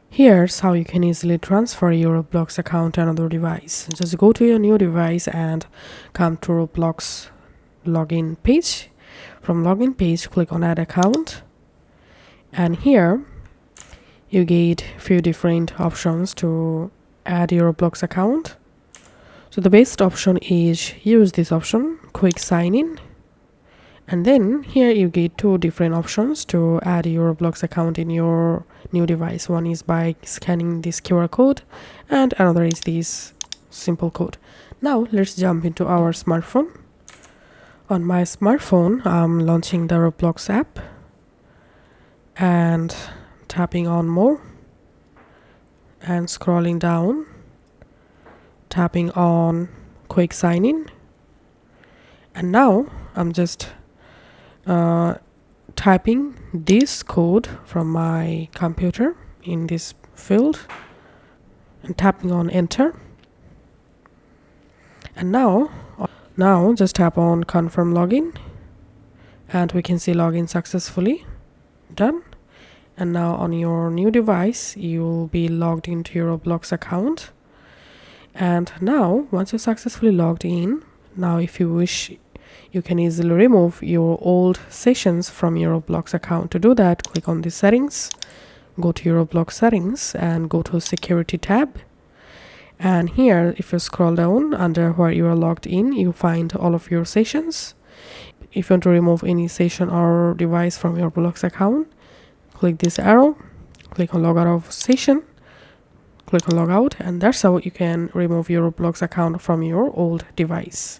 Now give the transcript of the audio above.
Here's how you can easily transfer your Roblox account to another device. Just go to your new device and come to Roblox login page. From login page, click on add account, and here you get few different options to add your Roblox account. So the best option is use this option, quick sign in. And then here you get two different options to add your Roblox account in your new device. One is by scanning this QR code and another is this simple code. Now let's jump into our smartphone. On my smartphone, I'm launching the Roblox app and tapping on more and scrolling down, tapping on quick sign in. And now I'm just typing this code from my computer in this field and tapping on enter. And now just tap on confirm login and we can see login successfully done. And now on your new device you'll be logged into your Roblox account. And now once you're successfully logged in, now if you wish, you can easily remove your old sessions from your Roblox account. To do that, click on the settings, go to your Roblox settings and go to security tab. And here, if you scroll down under where you are logged in, you find all of your sessions. If you want to remove any session or device from your Roblox account, click this arrow, click on log out of session, click on log out, and that's how you can remove your Roblox account from your old device.